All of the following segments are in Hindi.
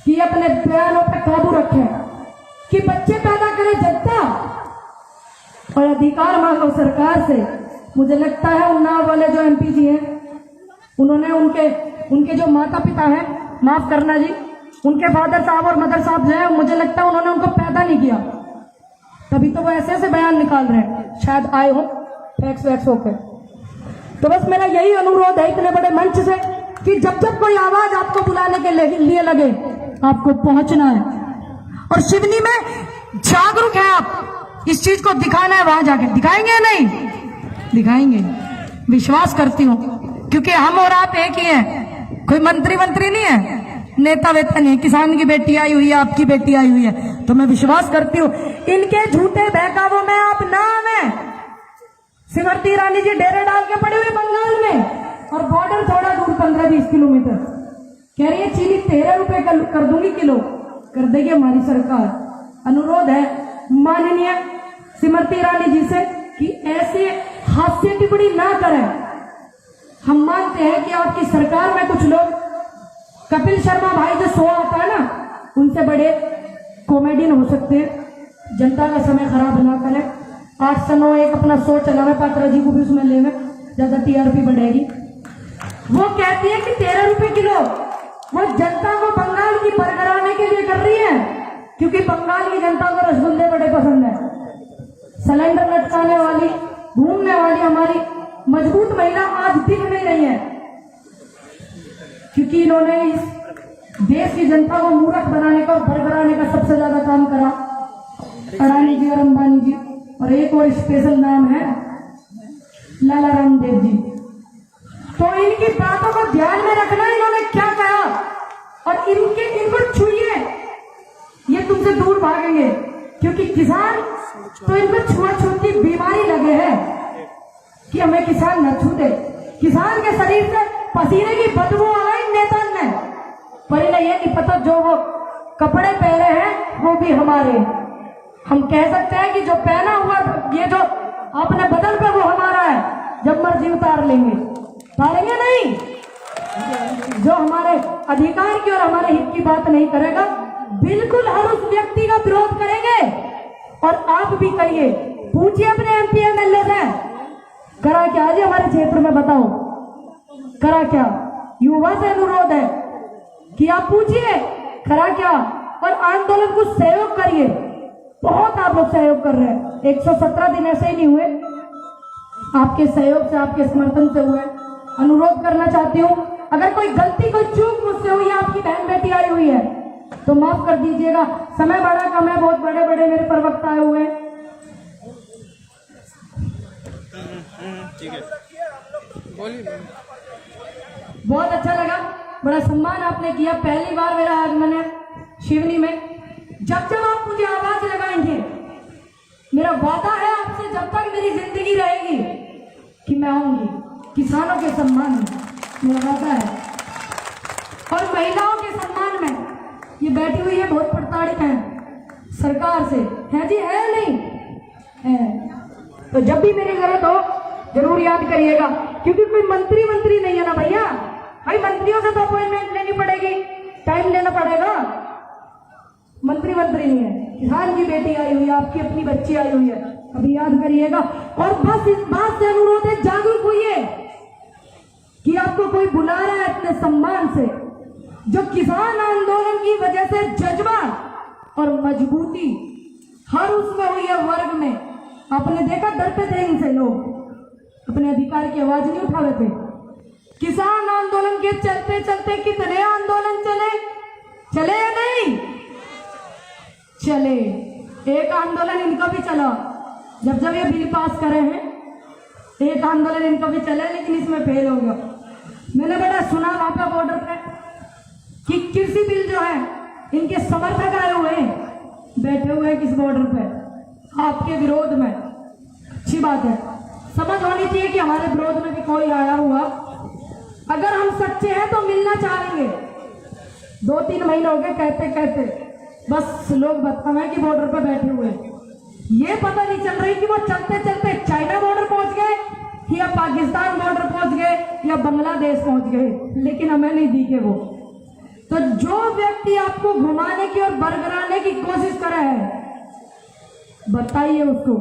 कि अपने बयानों पर काबू रखें, कि बच्चे पैदा करें जनता और अधिकार मांगो सरकार से। मुझे लगता है उन्नाव वाले जो एमपी जी हैं, उन्होंने उनके जो माता पिता हैं, माफ करना जी, उनके फादर साहब और मदर साहब जो है, मुझे लगता है उन्होंने उनको पैदा नहीं किया, तभी तो वो ऐसे ऐसे बयान निकाल रहे हैं, शायद आए हो फैक्स वैक्स होकर। तो बस मेरा यही अनुरोध है इतने बड़े मंच से कि जब जब कोई आवाज आपको बुलाने के लिए लगे, आपको पहुंचना है और शिवनी में जागरूक है आप, इस चीज को दिखाना है, वहां जाके दिखाएंगे या नहीं दिखाएंगे, विश्वास करती हूँ, क्योंकि हम और आप एक ही हैं, कोई मंत्री नहीं है, नेता वेता नहीं, किसान की बेटी आई हुई है, आपकी बेटी आई हुई है। तो मैं विश्वास करती हूँ इनके झूठे बहकावों में आप ना आवे। स्मृति ईरानी जी डेरे डाल के पड़े हुए बंगाल में और बॉर्डर थोड़ा दूर 15-20 किलोमीटर, कह रही है चीनी 13 रुपए कर दूंगी किलो, कर देगी हमारी सरकार। अनुरोध है माननीय स्मृति ईरानी जी से कि ऐसे हास्य टिप्पणी ना करें। हम मानते हैं कि आपकी सरकार में कुछ लोग, कपिल शर्मा भाई जो शो आता है ना, उनसे बड़े कॉमेडियन हो सकते हैं, जनता का समय खराब ना करें। 8 से 9 एक अपना शो चलावे, पात्रा जी को भी उसमें लेवे, ज्यादा टीआरपी बढ़ेगी। वो कहती है कि 13 रुपए किलो, वो जनता को बंगाल की बरकराने के लिए कर रही है, क्योंकि बंगाल की जनता को रसगुल्ले बड़े पसंद है। सिलेंडर लटकाने वाली, घूमने वाली हमारी मजबूत महिला आज दिख नहीं है, क्योंकि इन्होंने इस देश की जनता को मूर्ख बनाने का और बरकराने का सबसे ज्यादा काम करा, अडानी जी और अंबानी जी। और एक और स्पेशल नाम है लाला रामदेव जी। तो इनकी बातों को ध्यान में रखना, इन्होंने क्या कहा, और इनको छुइए, ये तुमसे दूर भागेंगे, क्योंकि किसान तो इनको छुआछूत की बीमारी लगे है कि हमें किसान न छू दे। किसान के शरीर से पसीने की बदबू आ गई नेता ने, पर इन्हें ये नहीं पता जो वो कपड़े पहने हैं वो भी हमारे। हम कह सकते हैं कि जो पहना हुआ ये जो आपने बदल पे वो हमारा है, जब मर्जी उतार लेंगे, उतारेंगे नहीं। जो हमारे अधिकार की और हमारे हित की बात नहीं करेगा, बिल्कुल हर उस व्यक्ति का विरोध करेंगे। और आप भी करिए, पूछिए अपने एमपी एमएलए से, करा क्या जी हमारे क्षेत्र में, बताओ करा क्या। युवा से अनुरोध है कि आप पूछिए करा क्या, और आंदोलन को सहयोग करिए। बहुत आप लोग सहयोग कर रहे हैं, 117 दिन ऐसे ही नहीं हुए, आपके सहयोग से, आपके समर्थन से हुए। अनुरोध करना चाहती हूँ, अगर कोई गलती, कोई चूक मुझसे हुई है, आपकी बहन बेटी आई हुई है तो माफ कर दीजिएगा। समय बड़ा कम है, बहुत बड़े बड़े मेरे प्रवक्ता आए हुए हैं। ठीक है, बोलिए। बहुत अच्छा लगा, बड़ा सम्मान आपने किया। पहली बार मेरा आगमन है शिवनी में। जब जब आप मुझे आवाज लगाएंगे, मेरा वादा है आपसे, जब तक मेरी जिंदगी रहेगी, कि मैं आऊंगी किसानों के सम्मान में, मेरा वादा है। और महिलाओं के सम्मान में, ये बैठी हुई है बहुत प्रताड़ित है सरकार से, है जी, है नहीं है। तो जब भी मेरी जरूरत हो जरूर याद करिएगा, क्योंकि कोई मंत्री नहीं है ना भैया, भाई मंत्रियों से तो अपॉइंटमेंट लेनी पड़ेगी, टाइम लेना पड़ेगा। मंत्री नहीं है, किसान की बेटी आई हुई है, आपकी अपनी बच्ची आई हुई है, अभी याद करिएगा। और बस इस बात से अनुरोध है, जागरूक होइए कि आपको कोई बुला रहा है अपने सम्मान से। जो किसान आंदोलन की वजह से जज्बा और मजबूती हर उसमें हुई है वर्ग में, आपने देखा डरते थे इनसे लोग, अपने अधिकार की आवाज नहीं उठावे थे। किसान आंदोलन के चलते चलते कितने आंदोलन चले या नहीं चले। एक आंदोलन इनका भी चला जब ये बिल पास करे हैं, एक आंदोलन इनका भी चला, लेकिन इसमें फेल हो गया। मैंने बड़ा सुना वहां पर बॉर्डर पे कि कृषि बिल जो है, इनके समर्थक आए हुए हैं, बैठे हुए हैं किस बॉर्डर पे, आपके विरोध में। अच्छी बात है, समझ होनी चाहिए कि हमारे विरोध में भी कोई आया हुआ, अगर हम सच्चे हैं तो मिलना चाहेंगे। 2-3 महीने हो गए कहते बस लोग बताते हैं कि बॉर्डर पर बैठे हुए, ये पता नहीं चल रही कि वो चलते चलते चाइना बॉर्डर पहुंच गए या पाकिस्तान बॉर्डर पहुंच गए या बांग्लादेश पहुंच गए, लेकिन हमें नहीं दिखे वो। तो जो व्यक्ति आपको घुमाने की और बरगराने की कोशिश कर रहा है, बताइए उसको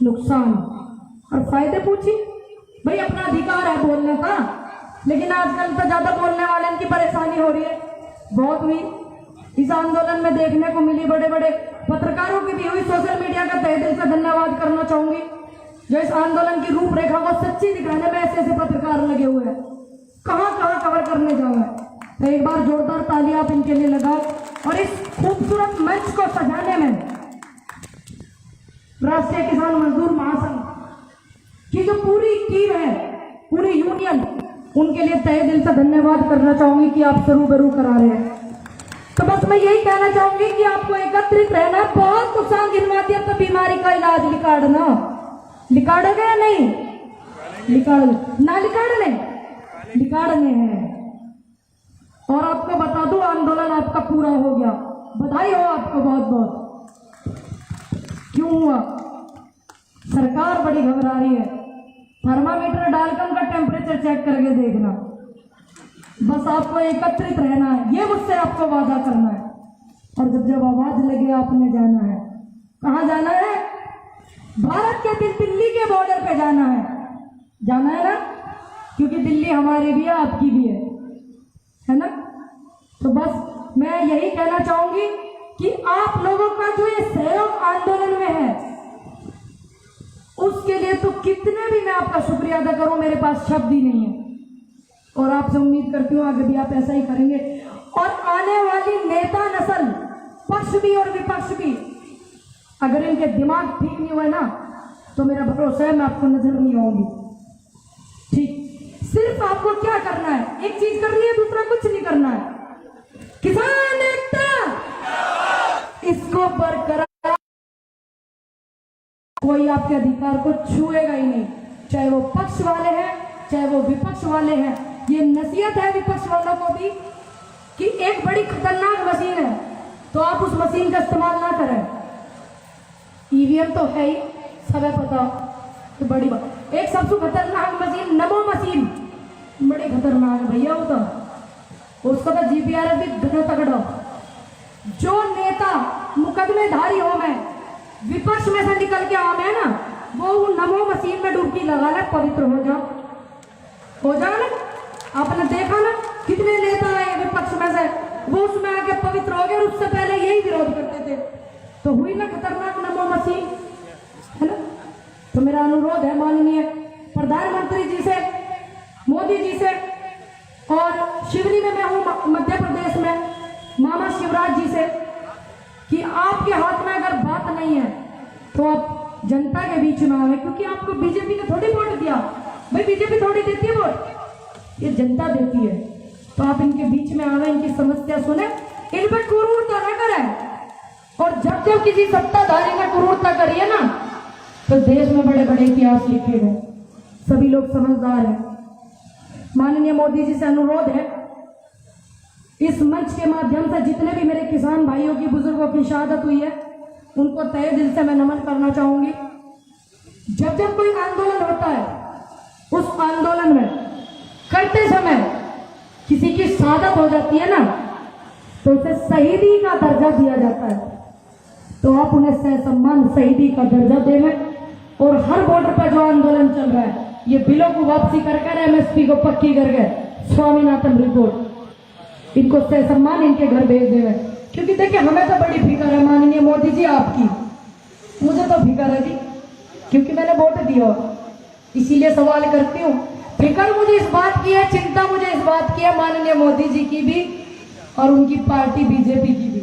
नुकसान और फायदे पूछिए। भाई अपना अधिकार है बोलने का, लेकिन आजकल तो ज्यादा बोलने वाले की परेशानी हो रही है, बहुत हुई। इस आंदोलन में देखने को मिली, बड़े बड़े पत्रकारों की भी हुई। सोशल मीडिया का तहे दिल से धन्यवाद करना चाहूंगी, जो इस आंदोलन की रूपरेखा को सच्ची दिखाने में ऐसे ऐसे पत्रकार लगे हुए हैं, कहां कहां कवर करने जाओ। तो एक बार जोरदार तालियां आप इनके लिए लगाओ। और इस खूबसूरत मंच को सजाने में राष्ट्रीय किसान मजदूर महासंघ की जो पूरी टीम है, पूरी यूनियन, उनके लिए तहे दिल से धन्यवाद करना चाहूंगी कि आप रूबरू करा रहे हैं। तो बस मैं यही कहना चाहूंगी कि आपको एकत्रित रहना। बहुत नुकसान गिनवा दिया तो बीमारी का इलाज लिकाड़ना, लिकाड़ोगे या नहीं? लिकाड़ ना लिकाड़ने, लिकाड़ने हैं। और आपको बता दूं, आंदोलन आपका पूरा हो गया, बधाई हो आपको बहुत बहुत। क्यों हुआ? सरकार बड़ी घबरा रही है। थर्मामीटर डालकर उनका टेम्परेचर चेक करके देखना। बस आपको एकत्रित रहना है, ये मुझसे आपको वादा करना है। और जब जब आवाज लगे आपने जाना है। कहाँ जाना है? भारत के दिल्ली के बॉर्डर पे जाना है, जाना है ना? क्योंकि दिल्ली हमारी भी है, आपकी भी है ना? तो बस मैं यही कहना चाहूंगी कि आप लोगों का जो ये सहयोग आंदोलन में है, उसके लिए तो कितने भी मैं आपका शुक्रिया अदा करूं, मेरे पास शब्द ही नहीं है। और आपसे उम्मीद करती हूँ आगे भी आप ऐसा ही करेंगे। और आने वाली नेता नस्ल, पक्ष भी और विपक्ष भी, अगर इनके दिमाग ठीक नहीं हुए ना, तो मेरा भरोसा है मैं आपको नजर नहीं आऊंगी। ठीक, सिर्फ आपको क्या करना है? एक चीज करनी है, दूसरा कुछ नहीं करना है। किसान एकता, इसको बरकरार, कोई आपके अधिकार को छुएगा ही नहीं, चाहे वो पक्ष वाले हैं, चाहे वो विपक्ष वाले हैं। ये नसीहत है विपक्ष वालों को भी कि एक बड़ी खतरनाक मशीन है, तो आप उस मशीन का इस्तेमाल ना करें। ईवीएम तो है ही, सब है पता, तो बड़ी बात। एक सबसे खतरनाक मशीन नमो मशीन, बड़ी खतरनाक है भैया वो तो, उसका तो जीपीआरएस भी घना तगड़ा। जो नेता मुकदमेधारी हो में, विपक्ष में से निकल के आ में ना, वो नमो मशीन में डुबकी लगा ले, पवित्र हो जाओ, हो जाओ ना। आपने देखा ना कितने नेता आए विपक्ष में से, वो उसमें आके पवित्र हो गए, और उससे पहले यही विरोध करते थे। तो हुई ना खतरनाक नमो मशीन, है ना? तो मेरा अनुरोध है माननीय प्रधानमंत्री जी से, मोदी जी से, और शिवनी में मैं हूँ मध्य प्रदेश में, मामा शिवराज जी से, कि आपके हाथ में अगर बात नहीं है तो आप जनता के बीच में आवे। क्योंकि आपको बीजेपी ने थोड़ी वोट दिया, भाई बीजेपी थोड़ी देती है वोट, ये जनता देती है। तो आप इनके बीच में आवे, इनकी समस्या सुने, इन पर क्रूरता न करें। और जब जब किसी सत्ताधारी ने क्रूरता करी है ना, तो देश में बड़े बड़े इतिहास लिखे गए। सभी लोग समझदार हैं। माननीय मोदी जी से अनुरोध है, इस मंच के माध्यम से जितने भी मेरे किसान भाइयों की, बुजुर्गों की शहादत हुई है, उनको तहे दिल से मैं नमन करना चाहूंगी। जब जब कोई आंदोलन होता है, उस आंदोलन में करते समय किसी की शहादत हो जाती है ना, तो उसे शहीदी का दर्जा दिया जाता है। तो आप उन्हें ससम्मान शहीदी का दर्जा देंगे। और हर बॉर्डर पर जो आंदोलन चल रहा है, ये बिलों को वापसी कर एमएसपी को पक्की कर गए, स्वामीनाथन रिपोर्ट, इनको ससम्मान इनके घर भेज देवे। क्योंकि देखिए हमें तो बड़ी फिक्र है माननीय मोदी जी आपकी, मुझे तो फिक्र है जी, क्योंकि मैंने वोट दिया, इसीलिए सवाल करती हूँ। फिक्र मुझे इस बात की है, चिंता मुझे इस बात की है माननीय मोदी जी की भी, और उनकी पार्टी बीजेपी की भी।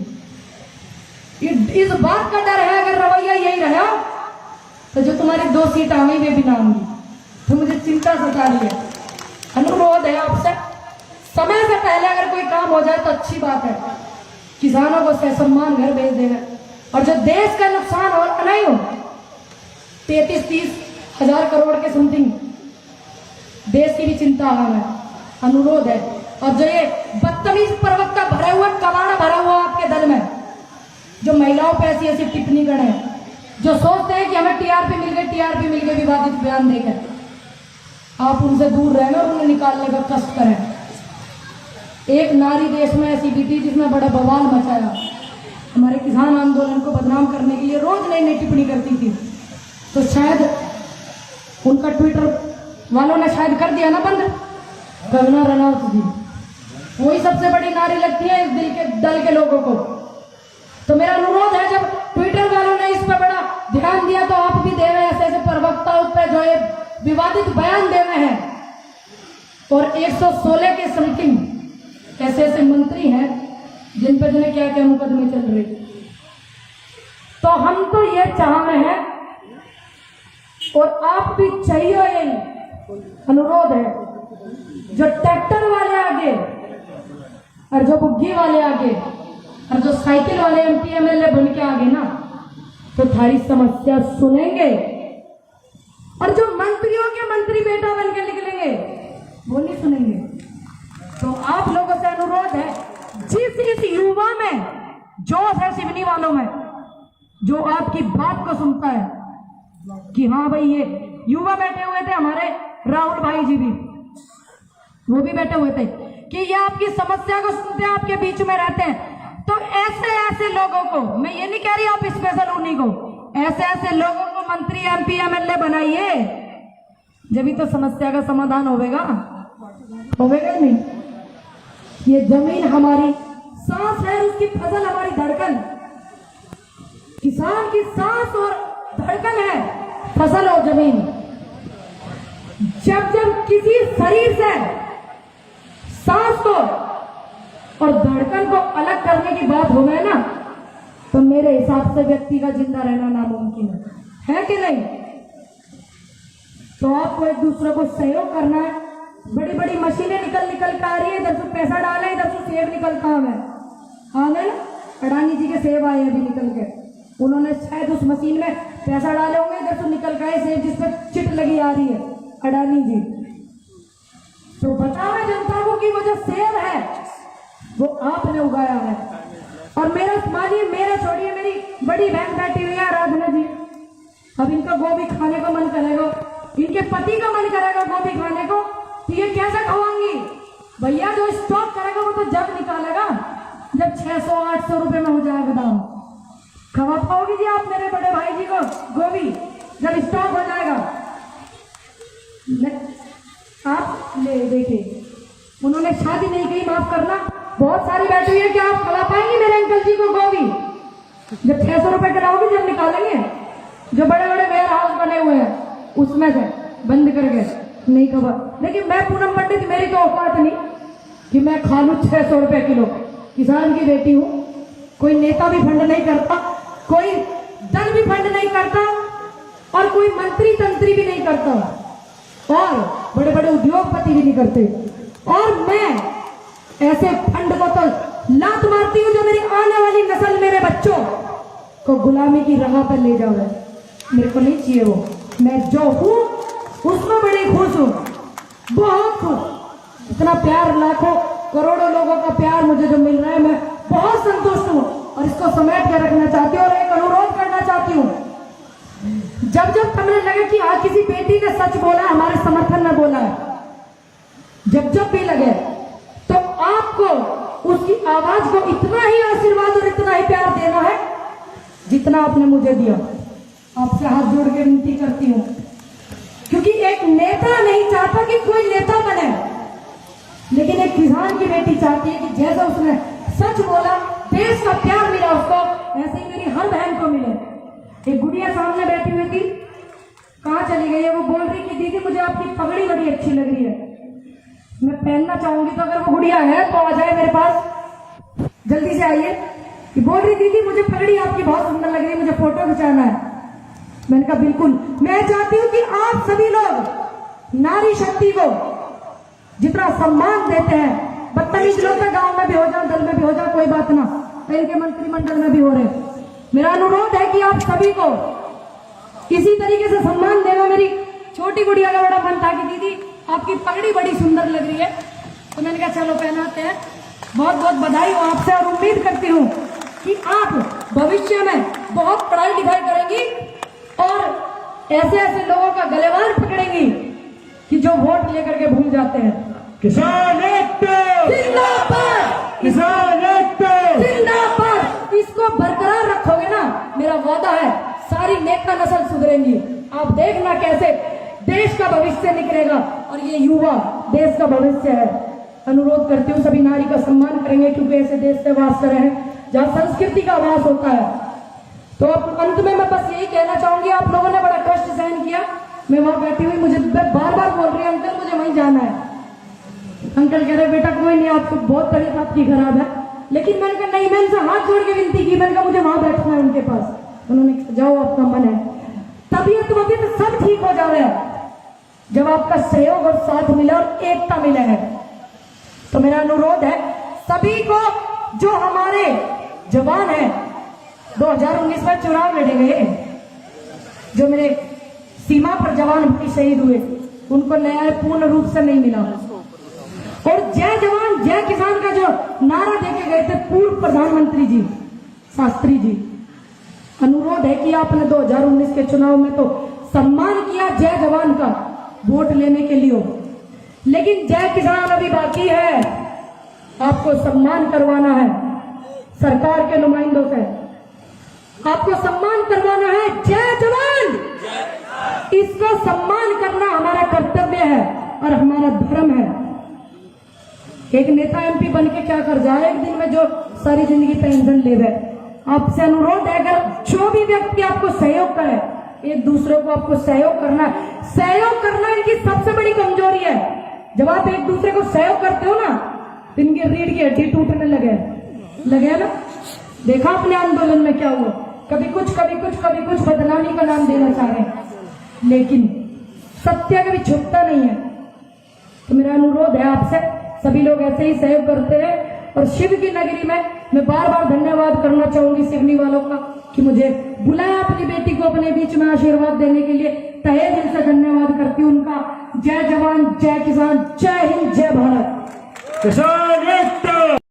इस बात का डर है, अगर रवैया यही रहा तो जो तुम्हारी 2 सीट आ गई वे भी ना आऊंगी, तो मुझे चिंता सता रही है। अनुरोध है आपसे, समय से पहले अगर कोई काम हो जाए तो अच्छी बात है, किसानों को ससम्मान घर भेज देना। और जो देश का नुकसान हो नहीं हो, 33-30 हजार करोड़ के समथिंग देश की भी चिंता है, अनुरोध है। और जो ये बदतमीज प्रवक्ता भरा हुआ, कबाड़ा भरा हुआ आपके दल में, जो महिलाओं पे ऐसी ऐसी टिप्पणी करे, जो सोचते हैं कि हमें टीआरपी मिल गई विवादित बयान देकर, आप उनसे दूर रहेंगे और उन्हें निकालने का कष्ट करें। एक नारी देश में ऐसी भी थी जिसने बड़ा बवाल मचाया, हमारे किसान आंदोलन को बदनाम करने के लिए रोज नई नई टिप्पणी करती थी। तो शायद उनका ट्विटर वालों ने शायद कर दिया ना बंद, कंगना रनौत जी, वही सबसे बड़ी नारी लगती है इस दल के लोगों को। तो मेरा अनुरोध है, जब ट्विटर वालों ने इस पर बड़ा ध्यान दिया तो आप भी देवे ऐसे ऐसे प्रवक्ताओं पर जो ये विवादित बयान देवे हैं, और 116 के समथिंग ऐसे ऐसे मंत्री हैं जिन पर जिन्हें क्या क्या मुकदमे चल रहे। तो हम तो ये चाह रहे हैं और आप भी चाहिए, यही अनुरोध है, जो ट्रैक्टर वाले आगे और जो बुग्गी वाले आगे और जो साइकिल वाले MP MLA बन के आगे ना, तो थारी समस्या सुनेंगे, और जो मंत्रियों के मंत्री बेटा बन के निकलेंगे वो नहीं सुनेंगे। तो आप लोगों से अनुरोध है, जिस इस युवा में जोश है सिवनी वालों में, जो आपकी बात को सुनता है कि हाँ भाई, ये युवा बैठे हुए थे, हमारे राहुल भाई जी भी, वो भी बैठे हुए थे कि ये आपकी समस्या को सुनते हैं, आपके बीच में रहते हैं। तो ऐसे ऐसे लोगों को, मैं ये नहीं कह रही आप स्पेशल उन्हीं को, ऐसे ऐसे लोगों को मंत्री MP MLA बनाइए, जब तो समस्या का समाधान होगा नहीं। ये जमीन हमारी सांस है, उसकी फसल हमारी धड़कन, किसान की सांस और धड़कन है फसल और जमीन। जब जब किसी शरीर से सांस को और धड़कन को अलग करने की बात हो गए ना, तो मेरे हिसाब से व्यक्ति का जिंदा रहना नामुमकिन है कि नहीं? तो आपको एक दूसरे को सहयोग करना है। बड़ी बड़ी मशीनें निकल के आ रही है, इधर से पैसा डाले, इधर से सेब निकलता है। हाँ ना, अडानी जी के सेब आए अभी निकल के, उन्होंने शायद उस मशीन में पैसा डाले होंगे, इधर से निकल के आए सेब जिसपे चिट लगी आ रही है, अडानी जी। तो बताओ जनता को कि वो जो सेब है वो आपने उगाया है। और मेरा मानिए, मेरा छोड़िए, मेरी बड़ी बहन बैठी हुई है आराधना जी, अब इनका गोभी खाने का मन करेगा, इनके पति का मन करेगा गोभी खाने को, तो ये कैसे खवाएंगी भैया? जो स्टॉक करेगा वो तो जब निकालेगा जब 600-800 रुपए में हो जाएगा दाम। खवा पाओगी जी आप मेरे बड़े भाई जी को गोभी जब स्टॉक हो जाएगा? आप ले देखिए, उन्होंने शादी नहीं की, माफ करना, बहुत सारी बैठी हुई है, क्या आप खवा पाएंगे मेरे अंकल जी को गोभी? जब 600 रुपए कराओगे जब निकालेंगे। जो बड़े बड़े वेयर हाउस बने हुए हैं उसमें से बंद करके नहीं खबर। लेकिन मैं पूनम पंडित, मेरी तो औकात नहीं कि मैं खा लूं 600 रुपए किलो। किसान की बेटी हूं, कोई नेता भी फंड नहीं करता, कोई दल भी फंड नहीं करता, और कोई मंत्री तंत्री भी नहीं करता, और बड़े बड़े उद्योगपति भी नहीं करते। और मैं ऐसे फंड को तो लात मारती हूं जो मेरी आने वाली नस्ल, मेरे बच्चों को गुलामी की राह पर ले जाओ। मेरे को नहीं चाहिए वो। मैं जो हूं उसमें बड़ी खुश हूं, बहुत खुश। इतना प्यार, लाखों करोड़ों लोगों का प्यार मुझे जो मिल रहा है, मैं बहुत संतुष्ट हूं, और इसको समेट कर रखना चाहती हूँ। और एक अनुरोध करना चाहती हूँ, जब जब हमें लगे कि आज किसी बेटी ने सच बोला, हमारे समर्थन में बोला है, जब जब भी लगे, तो आपको उसकी आवाज को इतना ही आशीर्वाद और इतना ही प्यार देना है जितना आपने मुझे दिया। आपसे हाथ जोड़ के विनती करती हूँ, क्योंकि एक नेता नहीं चाहता कि कोई नेता बने, लेकिन एक किसान की बेटी चाहती है कि जैसा उसने सच बोला, देश का प्यार मिला उसको, ऐसे ही मेरी हर बहन को मिले। एक गुड़िया सामने बैठी हुई थी, कहाँ चली गई है? वो बोल रही कि दीदी मुझे आपकी पगड़ी बड़ी अच्छी लग रही है, मैं पहनना चाहूंगी, तो अगर वो गुड़िया है तो आ जाए मेरे पास, जल्दी से आइए। कि बोल रही दीदी मुझे पगड़ी आपकी बहुत सुंदर लग रही है, मुझे फोटो खिंचाना है। मैंने कहा बिल्कुल, मैं चाहती हूँ कि आप सभी लोग नारी शक्ति को जितना सम्मान देते हैं, बदतमीज लोग तो गांव में भी हो जाए, दल में भी हो जाए, कोई बात ना, इनके मंत्रिमंडल में भी हो रहे, मेरा अनुरोध है कि आप सभी को इसी तरीके से सम्मान देना। मेरी छोटी गुड़िया का बड़ा मन था कि दीदी आपकी पगड़ी बड़ी सुंदर लग रही है, तो मैंने कहा चलो पहनाते हैं। बहुत बहुत बधाई हो आपसे, और उम्मीद करती हूँ कि आप भविष्य में बहुत पढ़ाई लिखाई करेंगी और ऐसे ऐसे लोगों का गलेवार पकड़ेंगी कि जो वोट लेकर के भूल जाते हैं किसान एकता, जिंदाबाद, किसान एकता, जिंदाबाद। इसको बरकरार रखोगे ना, मेरा वादा है सारी नेता नस्ल सुधरेंगी। आप देखना कैसे देश का भविष्य निकलेगा, और ये युवा देश का भविष्य है। अनुरोध करती हूँ सभी नारी का सम्मान करेंगे, क्योंकि ऐसे देश से वास कर रहे हैं जहाँ संस्कृति का वास होता है। तो अब अंत में मैं बस यही कहना चाहूंगी, आप लोगों ने बड़ा कष्ट सहन किया। मैं वहां बैठी हुई, मुझे बार बार बोल रही है अंकल मुझे वहीं जाना है। अंकल कह रहे बेटा कोई नहीं, आपको बहुत तबीयत आपकी खराब है। लेकिन मैंने कहा नहीं, मैंने उनसे हाथ जोड़ के विनती की, मैंने कहा मुझे वहां बैठना है उनके पास। उन्होंने कहा जाओ आपका मन है। तबीयत वबीयत सब ठीक हो जावे जब आपका सहयोग और साथ मिला और एकता मिला है। तो मेरा अनुरोध है सभी को, जो हमारे जवान हैं 2019 में चुनाव लड़े गए, जो मेरे सीमा पर जवान भी शहीद हुए, उनको न्याय पूर्ण रूप से नहीं मिला। और जय जवान जय किसान का जो नारा देके गए थे पूर्व प्रधानमंत्री जी शास्त्री जी, अनुरोध है कि आपने 2019 के चुनाव में तो सम्मान किया जय जवान का वोट लेने के लिए, लेकिन जय किसान अभी बाकी है। आपको सम्मान करवाना है सरकार के नुमाइंदों से, आपको सम्मान करवाना है जय जवान। इसको सम्मान करना हमारा कर्तव्य है और हमारा धर्म है। एक नेता एमपी बन के क्या कर जाए एक दिन में, जो सारी जिंदगी पेंशन ले रहे। आपसे अनुरोध है अगर जो भी व्यक्ति आपको सहयोग करे, एक दूसरे को आपको सहयोग करना है। सहयोग करना इनकी सबसे बड़ी कमजोरी है। जब आप एक दूसरे को सहयोग करते हो ना, तो इनकी रीढ़ की हड्डी टूटने लगे ना। देखा अपने आंदोलन में क्या हुआ, कभी कुछ बदनामी का नाम देना चाह रहे हैं, लेकिन सत्य कभी छुपता नहीं है। तो मेरा अनुरोध है आपसे, सभी लोग ऐसे ही सहयोग करते हैं। और शिव की नगरी में मैं बार बार धन्यवाद करना चाहूंगी सिवनी वालों का कि मुझे बुलाया अपनी बेटी को अपने बीच में आशीर्वाद देने के लिए। तहे दिल से धन्यवाद करती हूँ उनका। जय जवान जय किसान, जय हिंद जय भारत। किसान एकता।